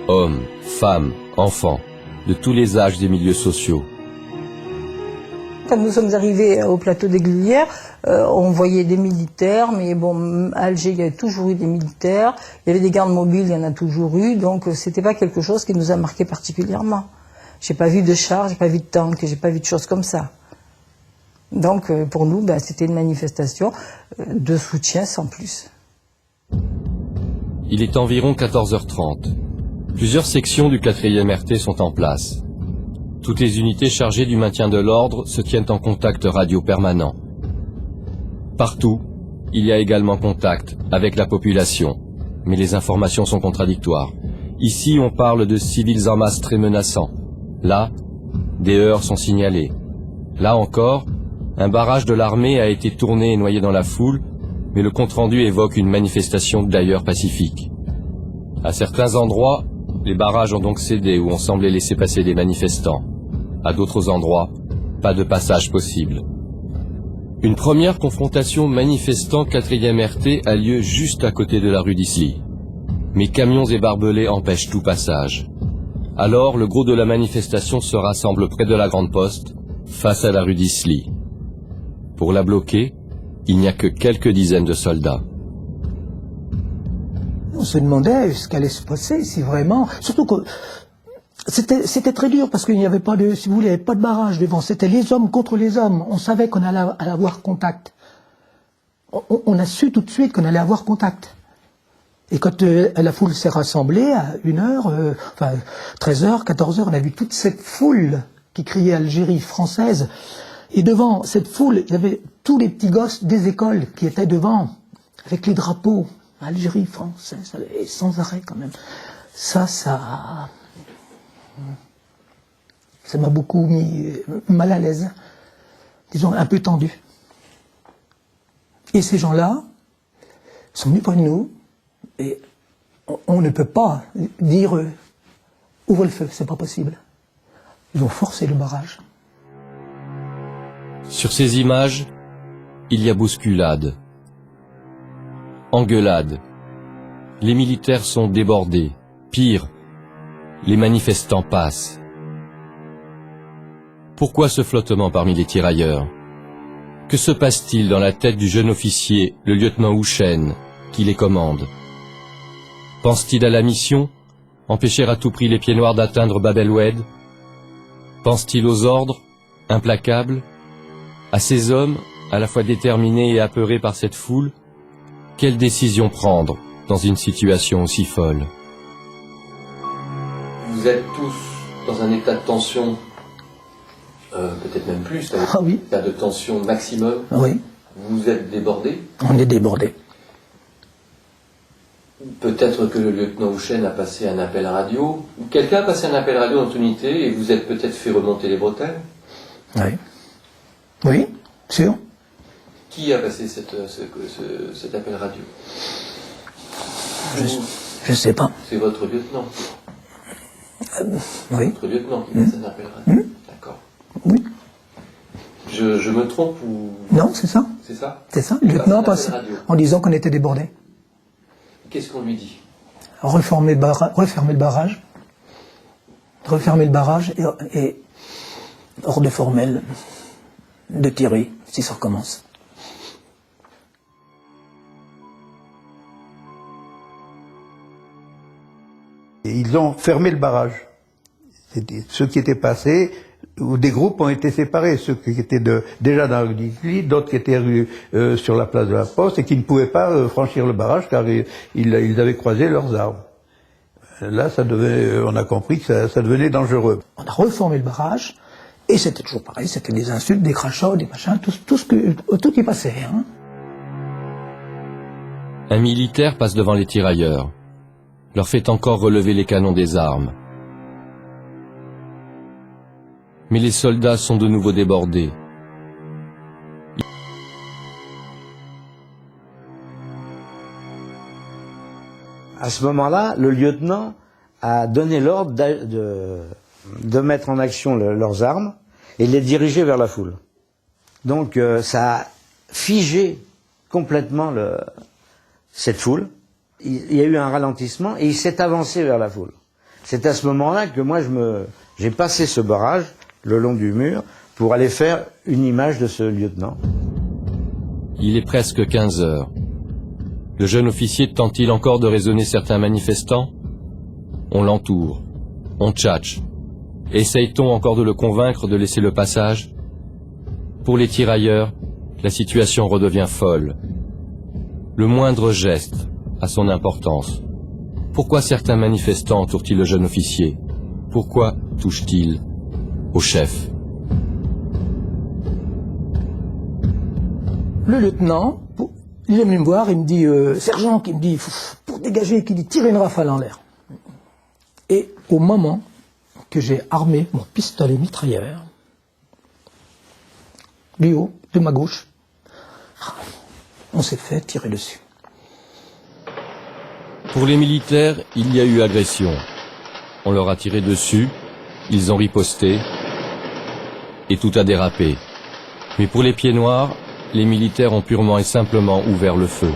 Hommes, femmes, enfants, de tous les âges des milieux sociaux. Quand nous sommes arrivés au plateau des Glières, on voyait des militaires, mais bon, à Alger, il y avait toujours eu des militaires, il y avait des gardes mobiles, il y en a toujours eu, donc c'était pas quelque chose qui nous a marqué particulièrement. J'ai pas vu de chars, j'ai pas vu de tanks, j'ai pas vu de choses comme ça. Donc pour nous, c'était une manifestation de soutien sans plus. Il est environ 14h30. Plusieurs sections du 4e RT sont en place. Toutes les unités chargées du maintien de l'ordre se tiennent en contact radio permanent. Partout, il y a également contact avec la population, mais les informations sont contradictoires. Ici, on parle de civils en masse très menaçants. Là, des heurts sont signalés. Là encore, un barrage de l'armée a été tourné et noyé dans la foule, mais le compte-rendu évoque une manifestation d'ailleurs pacifique. À certains endroits, les barrages ont donc cédé ou ont semblé laisser passer des manifestants. À d'autres endroits, pas de passage possible. Une première confrontation manifestant 4e RT a lieu juste à côté de la rue d'Isly. Mais camions et barbelés empêchent tout passage. Alors, le gros de la manifestation se rassemble près de la Grande Poste, face à la rue d'Isly. Pour la bloquer, il n'y a que quelques dizaines de soldats. On se demandait ce qu'allait se passer, si vraiment... Surtout que c'était très dur, parce qu'il n'y avait pas de, si vous voulez, il n'y avait pas de barrage devant. C'était les hommes contre les hommes. On savait qu'on allait avoir contact. On a su tout de suite qu'on allait avoir contact. Et quand la foule s'est rassemblée, à 1h, 13h, 14h, on a vu toute cette foule qui criait Algérie française. Et devant cette foule, il y avait tous les petits gosses des écoles qui étaient devant, avec les drapeaux. Algérie française, et sans arrêt quand même. Ça m'a beaucoup mis mal à l'aise. Disons, un peu tendu. Et ces gens-là sont venus près de nous, et on ne peut pas dire ouvre le feu, c'est pas possible. Ils ont forcé le barrage. Sur ces images, il y a bousculade, engueulade. Les militaires sont débordés. Pire, les manifestants passent. Pourquoi ce flottement parmi les tirailleurs? Que se passe-t-il dans la tête du jeune officier, le lieutenant Houchen, qui les commande? Pense-t-il à la mission, empêcher à tout prix les pieds noirs d'atteindre Bab el-Oued? Pense-t-il aux ordres, implacables? À ces hommes, à la fois déterminés et apeurés par cette foule? Quelle décision prendre dans une situation aussi folle? Vous êtes tous dans un état de tension, peut-être même plus, oui. État de tension maximum. Oui. Vous êtes débordés? On est débordés. Peut-être que le lieutenant Houchen a passé un appel radio, ou quelqu'un a passé un appel radio dans votre unité et vous êtes peut-être fait remonter les bretelles? Oui. Oui, sûr. Qui a passé cet appel radio? Je sais pas. C'est votre lieutenant? Oui. Votre lieutenant qui passe un appel radio? D'accord. Oui. Je me trompe ou... Non, c'est ça. C'est ça? C'est ça. Le lieutenant passe en disant qu'on était débordés. Qu'est-ce qu'on lui dit? Refermer le barrage. Refermer le barrage et ordre formel de tirer si ça recommence. Et ils ont fermé le barrage. Ceux qui étaient passés, ou des groupes ont été séparés, ceux qui étaient déjà dans la rue d'Isly, d'autres qui étaient sur la place de la Poste et qui ne pouvaient pas franchir le barrage car ils avaient croisé leurs armes. Là, on a compris que ça devenait dangereux. On a reformé le barrage et c'était toujours pareil, c'était des insultes, des crachats, des machins, tout qui passait. Hein. Un militaire passe devant les tirailleurs, leur fait encore relever les canons des armes. Mais les soldats sont de nouveau débordés. À ce moment-là, le lieutenant a donné l'ordre de mettre en action leurs armes et de les diriger vers la foule. Donc ça a figé complètement cette foule. Il y a eu un ralentissement et il s'est avancé vers la foule. C'est à ce moment-là que moi j'ai passé ce barrage le long du mur pour aller faire une image de ce lieutenant. Il est presque 15 heures. Le jeune officier tente-t-il encore de raisonner certains manifestants? On l'entoure, on tchatche. Essaye-t-on encore de le convaincre de laisser le passage? Pour les tirailleurs, la situation redevient folle. Le moindre geste a son importance. Pourquoi certains manifestants entourent-ils le jeune officier? Pourquoi touchent-ils au chef? Le lieutenant, il est venu me voir, il me dit, sergent, qui me dit, pour dégager, qui dit, tire une rafale en l'air. Et au moment que j'ai armé mon pistolet mitrailleur, du haut, de ma gauche, on s'est fait tirer dessus. Pour les militaires, il y a eu agression. On leur a tiré dessus, ils ont riposté, et tout a dérapé. Mais pour les pieds noirs, les militaires ont purement et simplement ouvert le feu.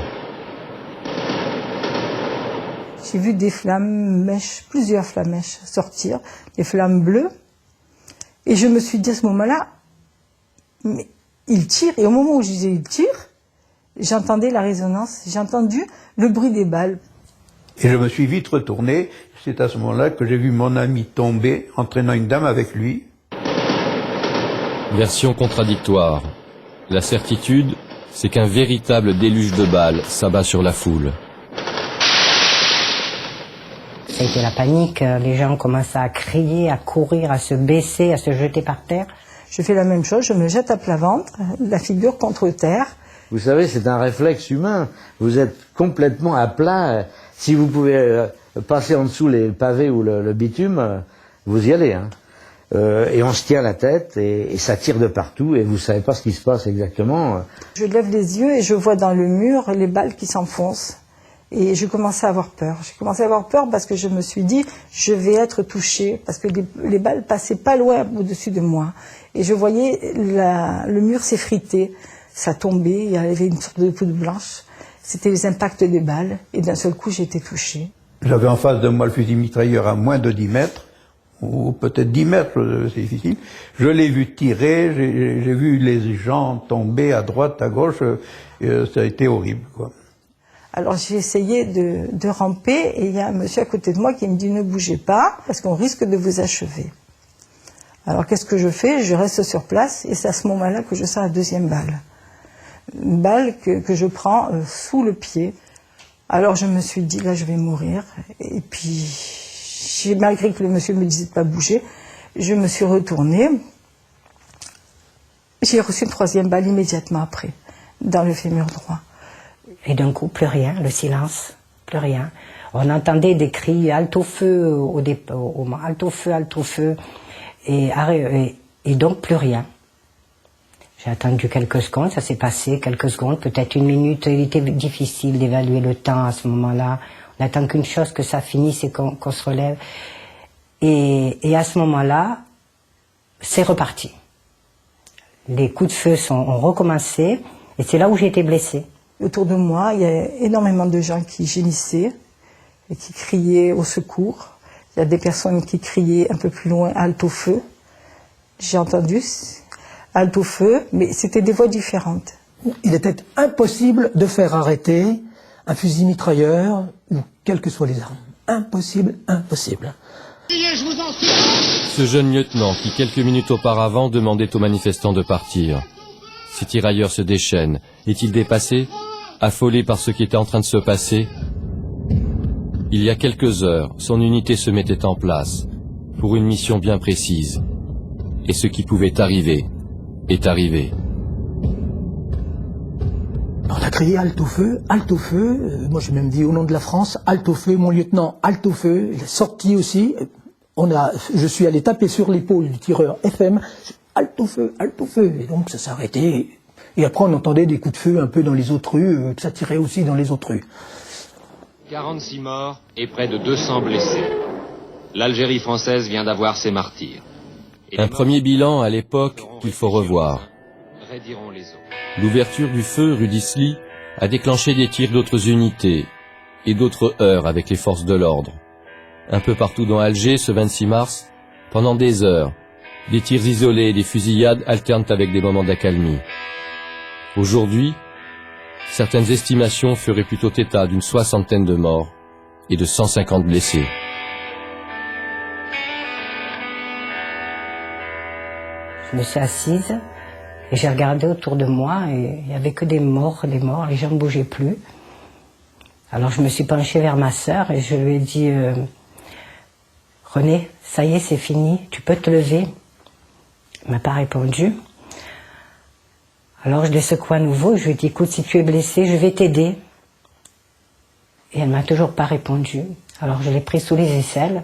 J'ai vu des flammes-mèches, plusieurs flammes-mèches sortir, des flammes bleues. Et je me suis dit à ce moment-là, mais il tire. Et au moment où je disais il tire, j'entendais la résonance, j'ai entendu le bruit des balles. Et je me suis vite retourné. C'est à ce moment-là que j'ai vu mon ami tomber, entraînant une dame avec lui. Version contradictoire. La certitude, c'est qu'un véritable déluge de balles s'abat sur la foule. Ça a été la panique, les gens commençaient à crier, à courir, à se baisser, à se jeter par terre. Je fais la même chose, je me jette à plat ventre, la figure contre terre. Vous savez, c'est un réflexe humain. Vous êtes complètement à plat. Si vous pouvez passer en dessous les pavés ou le bitume, vous y allez. Hein. Et on se tient la tête et ça tire de partout et vous savez pas ce qui se passe exactement. Je lève les yeux et je vois dans le mur les balles qui s'enfoncent. Et je commençais à avoir peur. J'ai commencé à avoir peur parce que je me suis dit, je vais être touchée, parce que les balles passaient pas loin au-dessus de moi. Et je voyais le mur s'effriter, ça tombait, il y avait une sorte de poudre blanche. C'était les impacts des balles, et d'un seul coup, j'ai été touchée. J'avais en face de moi le fusil mitrailleur à moins de 10 mètres, ou peut-être 10 mètres, c'est difficile. Je l'ai vu tirer, j'ai vu les gens tomber à droite, à gauche, ça a été horrible, quoi. Alors j'ai essayé de ramper et il y a un monsieur à côté de moi qui me dit ne bougez pas parce qu'on risque de vous achever. Alors qu'est-ce que je fais? Je reste sur place et c'est à ce moment-là que je sors la deuxième balle. Une balle que je prends sous le pied. Alors je me suis dit là je vais mourir et puis malgré que le monsieur me disait de pas bouger, je me suis retournée. J'ai reçu une troisième balle immédiatement après dans le fémur droit. Et d'un coup, plus rien, le silence, plus rien. On entendait des cris « halte au feu », « halte au feu », et donc plus rien. J'ai attendu quelques secondes, ça s'est passé quelques secondes, peut-être une minute. Il était difficile d'évaluer le temps à ce moment-là. On n'attend qu'une chose, que ça finisse et qu'on se relève. Et à ce moment-là, c'est reparti. Les coups de feu ont recommencé, et c'est là où j'ai été blessée. Autour de moi, il y a énormément de gens qui gémissaient et qui criaient au secours. Il y a des personnes qui criaient un peu plus loin « halte au feu ». J'ai entendu « halte au feu », mais c'était des voix différentes. Il était impossible de faire arrêter un fusil mitrailleur ou quelles que soient les armes. Impossible, impossible. Ce jeune lieutenant qui, quelques minutes auparavant, demandait aux manifestants de partir. Ces tirailleurs se déchaînent. Est-il dépassé? Affolé par ce qui était en train de se passer? Il y a quelques heures, son unité se mettait en place, pour une mission bien précise. Et ce qui pouvait arriver, est arrivé. On a crié halte au feu, halte au feu. Moi j'ai même dit au nom de la France, halte au feu, mon lieutenant, halte au feu. Il est sorti aussi. Je suis allé taper sur l'épaule du tireur FM, halte au feu, halte au feu. Et donc ça s'est arrêté. Et après, on entendait des coups de feu un peu dans les autres rues, que ça tirait aussi dans les autres rues. 46 morts et près de 200 blessés. L'Algérie française vient d'avoir ses martyrs. Un premier bilan à l'époque qu'il faut revoir. L'ouverture du feu rue d'Isly a déclenché des tirs d'autres unités et d'autres heurts avec les forces de l'ordre. Un peu partout dans Alger, ce 26 mars, pendant des heures, Des tirs isolés et des fusillades alternent avec des moments d'accalmie. Aujourd'hui, certaines estimations feraient plutôt état d'une 60aine de morts et de 150 blessés. Je me suis assise et j'ai regardé autour de moi et il n'y avait que des morts, les gens ne bougeaient plus. Alors je me suis penchée vers ma sœur et je lui ai dit René, ça y est, c'est fini, tu peux te lever. Elle m'a pas répondu. Alors je l'ai secouée à nouveau, je lui ai dit écoute, si tu es blessée, je vais t'aider. Et elle m'a toujours pas répondu. Alors je l'ai pris sous les aisselles,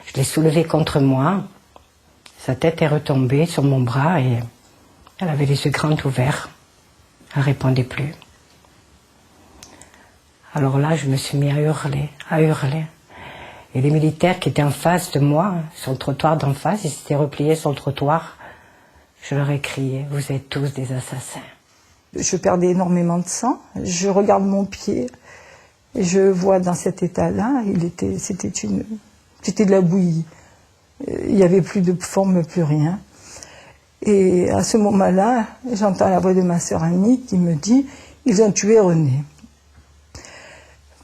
je l'ai soulevée contre moi. Sa tête est retombée sur mon bras et elle avait les yeux grands ouverts. Elle ne répondait plus. Alors là, je me suis mis à hurler, à hurler. Et les militaires qui étaient en face de moi, sur le trottoir d'en face, ils s'étaient repliés sur le trottoir. Je leur ai crié, vous êtes tous des assassins. Je perdais énormément de sang. Je regarde mon pied et je vois dans cet état-là, c'était de la bouillie. Il n'y avait plus de forme, plus rien. Et à ce moment-là, j'entends la voix de ma sœur Annie qui me dit « Ils ont tué René ».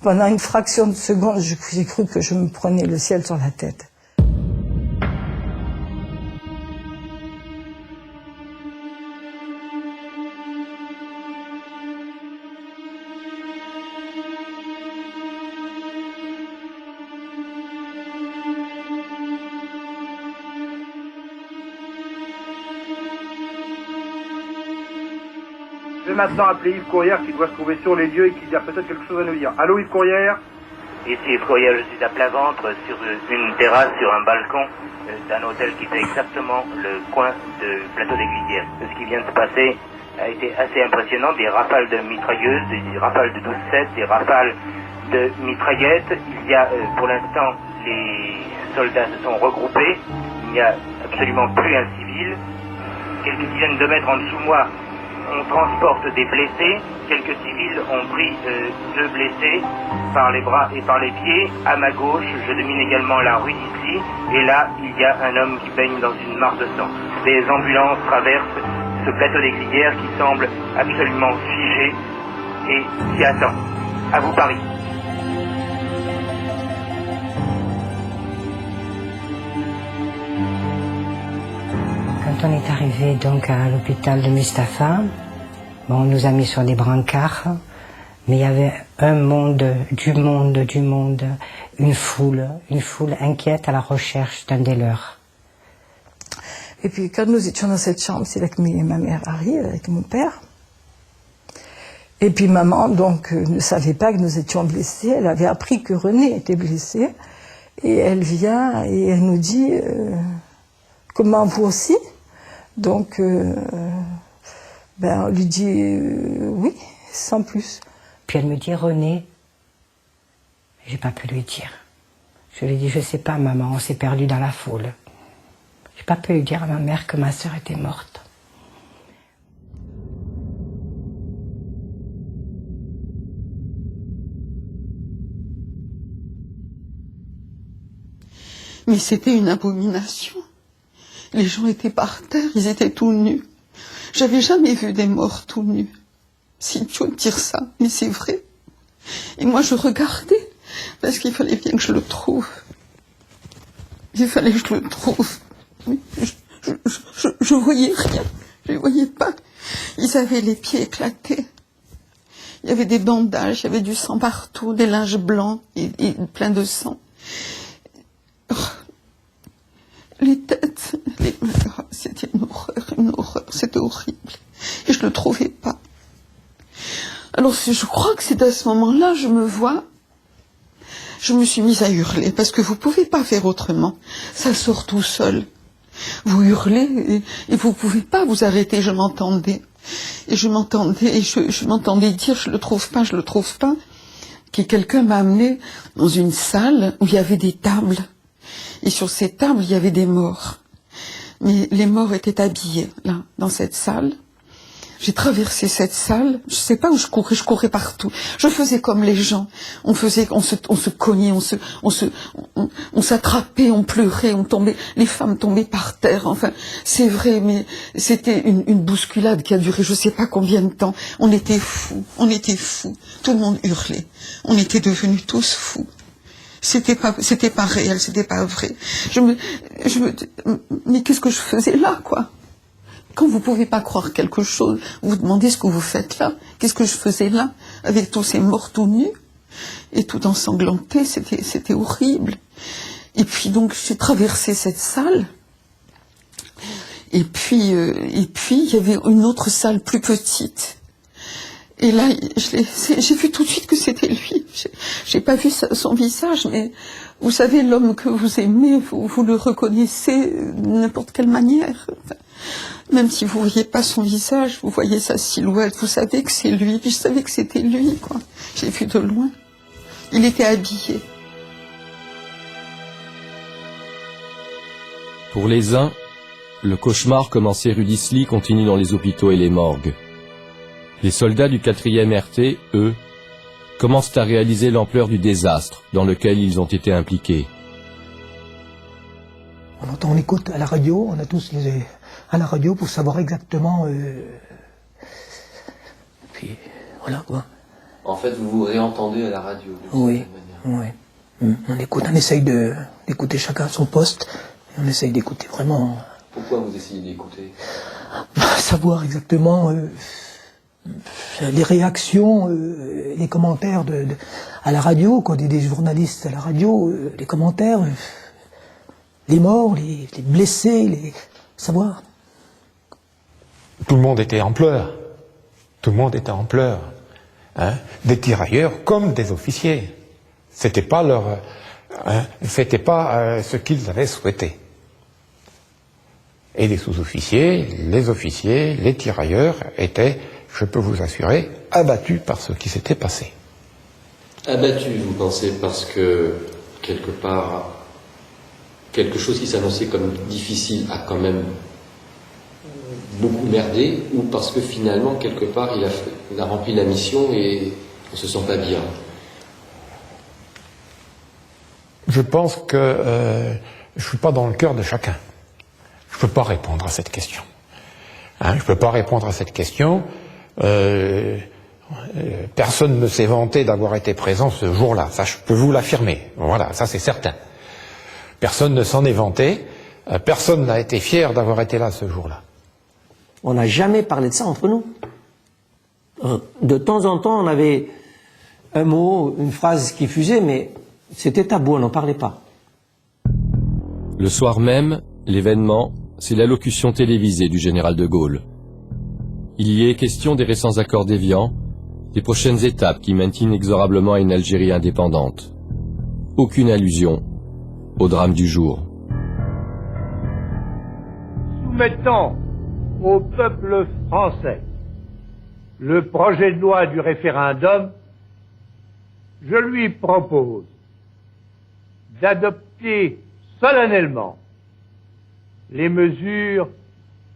Pendant une fraction de seconde, j'ai cru que je me prenais le ciel sur la tête. Je vais maintenant appeler Yves Courrière qui doit se trouver sur les lieux et qui a peut-être quelque chose à nous dire. Allô Yves Courrière? Ici Yves Courrière, je suis à plat ventre sur une terrasse, sur un balcon d'un hôtel qui fait exactement le coin de Plateau des Glissières. Ce qui vient de se passer a été assez impressionnant, des rafales de mitrailleuses, des rafales de 12-7, des rafales de mitraillettes. Il y a pour l'instant, les soldats se sont regroupés, il n'y a absolument plus un civil. Quelques dizaines de mètres en dessous de moi, on transporte des blessés. Quelques civils ont pris 2 blessés par les bras et par les pieds. À ma gauche, je domine également la rue d'ici. Et là, il y a un homme qui baigne dans une mare de sang. Des ambulances traversent ce plateau des Glissières qui semble absolument figé et qui attend. À vous Paris. Quand on est arrivé donc à l'hôpital de Mustapha, bon, on nous a mis sur des brancards, mais il y avait un monde, du monde, une foule inquiète à la recherche d'un des leurs. Et puis quand nous étions dans cette chambre, c'est là que ma mère arrive avec mon père. Et puis maman donc ne savait pas que nous étions blessés. Elle avait appris que René était blessé. Et elle vient et elle nous dit comment vous aussi? Donc on lui dit oui, sans plus. Puis elle me dit René. J'ai pas pu lui dire. Je lui ai dit je sais pas maman, on s'est perdu dans la foule. J'ai pas pu lui dire à ma mère que ma sœur était morte. Mais c'était une abomination. Les gens étaient par terre, ils étaient tout nus. J'avais jamais vu des morts tout nus. C'est idiot de dire ça, mais c'est vrai. Et moi je regardais, parce qu'il fallait bien que je le trouve. Il fallait que je le trouve. Je voyais rien, je ne voyais pas. Ils avaient les pieds éclatés. Il y avait des bandages, il y avait du sang partout, des linges blancs et plein de sang. Les têtes, c'était une horreur, c'était horrible. Et je ne le trouvais pas. Alors je crois que c'est à ce moment-là, je me suis mise à hurler, parce que vous ne pouvez pas faire autrement. Ça sort tout seul. Vous hurlez et vous ne pouvez pas vous arrêter, je m'entendais. Et je m'entendais dire, je le trouve pas. Que quelqu'un m'a amené dans une salle où il y avait des tables. Et sur ces tables, il y avait des morts. Mais les morts étaient habillés, là, dans cette salle, J'ai traversé cette salle, je sais pas où je courais partout. Je faisais comme les gens. On se cognait, on s'attrapait, on pleurait, on tombait, les femmes tombaient par terre. Enfin, c'est vrai, mais c'était une bousculade qui a duré je sais pas combien de temps. On était fous. Tout le monde hurlait. On était devenus tous fous. C'était pas réel, c'était pas vrai. Mais qu'est-ce que je faisais là, quoi? Quand vous pouvez pas croire quelque chose, vous vous demandez ce que vous faites là. Qu'est-ce que je faisais là, avec tous ces morts tout nus et tout ensanglantés, c'était horrible. Et puis donc j'ai traversé cette salle. Et puis il y avait une autre salle plus petite. Et là, j'ai vu tout de suite que c'était lui. J'ai pas vu son visage, mais vous savez, l'homme que vous aimez, vous le reconnaissez de n'importe quelle manière. Enfin, même si vous voyez pas son visage, vous voyez sa silhouette, vous savez que c'est lui. Puis je savais que c'était lui, quoi. J'ai vu de loin. Il était habillé. Pour les uns, le cauchemar commencé rue d'Isly continue dans les hôpitaux et les morgues. Les soldats du 4e RT, eux, commencent à réaliser l'ampleur du désastre dans lequel ils ont été impliqués. On écoute à la radio, on a tous à la radio pour savoir exactement... Puis voilà quoi. En fait, vous vous réentendez à la radio. Oui. On écoute, on essaye d'écouter chacun à son poste, et on essaye d'écouter vraiment... Pourquoi vous essayez d'écouter? Savoir exactement... les réactions, les commentaires à la radio, quand des journalistes à la radio, les commentaires, les morts, les blessés, savoir. Tout le monde était en pleurs. Tout le monde était en pleurs. Hein, des tirailleurs comme des officiers. C'était pas ce qu'ils avaient souhaité. Et les sous-officiers, les officiers, les tirailleurs étaient, je peux vous assurer, abattus par ce qui s'était passé. Abattus, vous pensez, parce que, quelque part, quelque chose qui s'annonçait comme difficile a quand même beaucoup merdé, ou parce que finalement, quelque part, il a rempli la mission et on se sent pas bien? Je pense que je suis pas dans le cœur de chacun. Je peux pas répondre à cette question. Hein, je peux pas répondre à cette question. Personne ne s'est vanté d'avoir été présent ce jour-là. Ça, je peux vous l'affirmer. Voilà, ça c'est certain. Personne ne s'en est vanté. Personne n'a été fier d'avoir été là ce jour-là. On n'a jamais parlé de ça entre nous. De temps en temps, on avait un mot, une phrase qui fusait, mais c'était tabou, on n'en parlait pas. Le soir même, l'événement, c'est l'allocution télévisée du général de Gaulle. Il y est question des récents accords d'Évian, des prochaines étapes qui mènent inexorablement à une Algérie indépendante. Aucune allusion au drame du jour. Soumettons au peuple français le projet de loi du référendum. Je lui propose d'adopter solennellement les mesures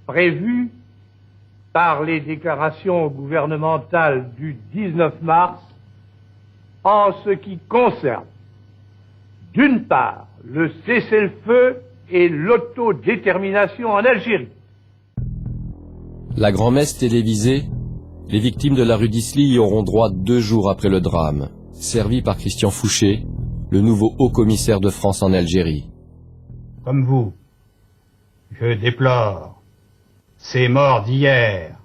prévues par les déclarations gouvernementales du 19 mars en ce qui concerne, d'une part, le cessez-le-feu et l'autodétermination en Algérie. La grand-messe télévisée, les victimes de la rue d'Isly y auront droit 2 jours après le drame, servi par Christian Fouché, le nouveau haut-commissaire de France en Algérie. Comme vous, je déplore ces morts d'hier,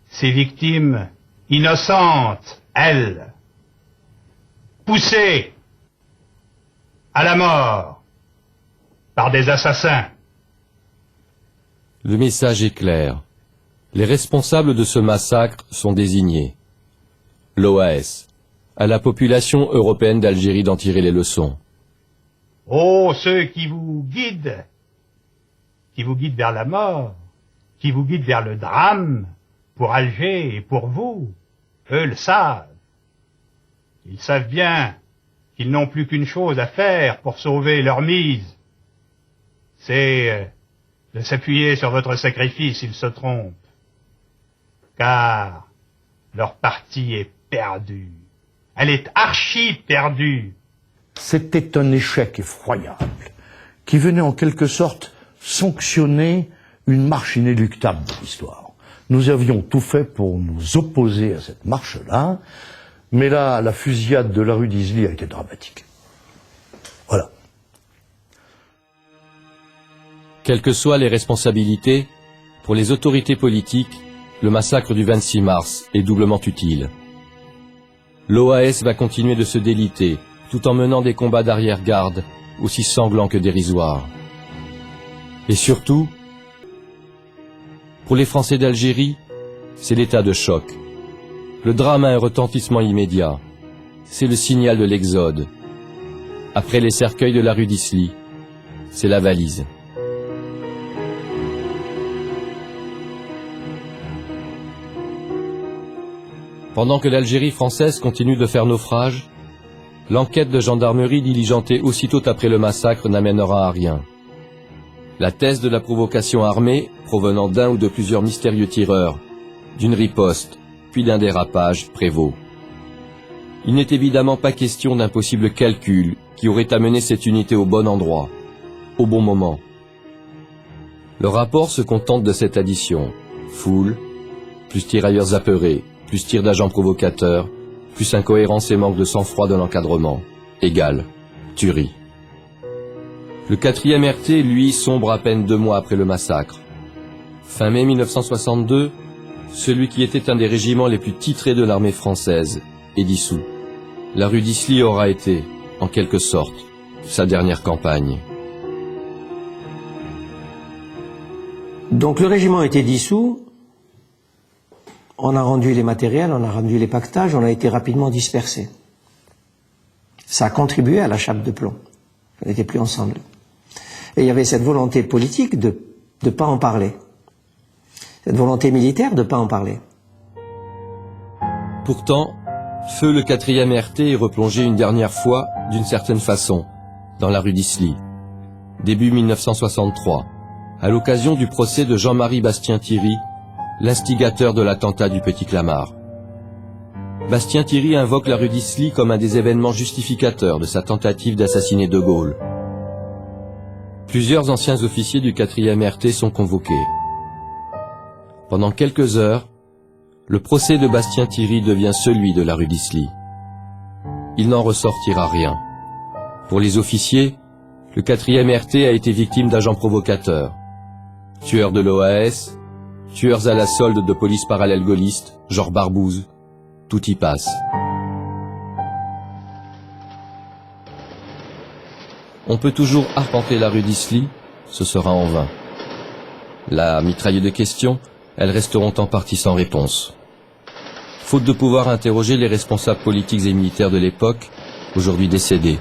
ces victimes innocentes, elles, poussées à la mort par des assassins. Le message est clair. Les responsables de ce massacre sont désignés. L'OAS, à la population européenne d'Algérie d'en tirer les leçons. Oh, ceux qui vous guident vers la mort, qui vous guident vers le drame, pour Alger et pour vous, eux le savent. Ils savent bien qu'ils n'ont plus qu'une chose à faire pour sauver leur mise. C'est de s'appuyer sur votre sacrifice, ils se trompent. car leur partie est perdue. Elle est archi perdue. C'était un échec effroyable qui venait en quelque sorte sanctionner une marche inéluctable de l'histoire. Nous avions tout fait pour nous opposer à cette marche-là, mais là, la fusillade de la rue d'Isly a été dramatique. Voilà. Quelles que soient les responsabilités, pour les autorités politiques, le massacre du 26 mars est doublement utile. L'OAS va continuer de se déliter, tout en menant des combats d'arrière-garde, aussi sanglants que dérisoires. Et surtout, pour les Français d'Algérie, c'est l'état de choc. Le drame a un retentissement immédiat. C'est le signal de l'exode. Après les cercueils de la rue d'Isly, c'est la valise. Pendant que l'Algérie française continue de faire naufrage, l'enquête de gendarmerie diligentée aussitôt après le massacre n'amènera à rien. La thèse de la provocation armée, provenant d'un ou de plusieurs mystérieux tireurs, d'une riposte, puis d'un dérapage, prévaut. Il n'est évidemment pas question d'un possible calcul qui aurait amené cette unité au bon endroit, au bon moment. Le rapport se contente de cette addition. Foule, plus tirailleurs apeurés, plus tir d'agents provocateurs, plus incohérence et manque de sang-froid de l'encadrement, égale tuerie. Le 4e RT, lui, sombre à peine 2 mois après le massacre. Fin mai 1962, celui qui était un des régiments les plus titrés de l'armée française est dissous. La rue d'Isly aura été, en quelque sorte, sa dernière campagne. Donc le régiment a été dissous, on a rendu les matériels, on a rendu les pactages, on a été rapidement dispersés. Ça a contribué à la chape de plomb. On n'était plus ensemble. Et il y avait cette volonté politique de ne pas en parler. Cette volonté militaire de ne pas en parler. Pourtant, feu le 4e RT est replongé une dernière fois, d'une certaine façon, dans la rue d'Isly. Début 1963, à l'occasion du procès de Jean-Marie Bastien-Thierry, l'instigateur de l'attentat du Petit Clamart. Bastien-Thierry invoque la rue d'Isly comme un des événements justificateurs de sa tentative d'assassiner De Gaulle. Plusieurs anciens officiers du 4e RT sont convoqués. Pendant quelques heures, le procès de Bastien-Thierry devient celui de la rue d'Isly. Il n'en ressortira rien. Pour les officiers, le 4e RT a été victime d'agents provocateurs, tueurs de l'OAS, tueurs à la solde de police parallèle gaulliste, genre Barbouze, tout y passe. On peut toujours arpenter la rue d'Isly, ce sera en vain. La mitraille de questions, elles resteront en partie sans réponse. Faute de pouvoir interroger les responsables politiques et militaires de l'époque, aujourd'hui décédés,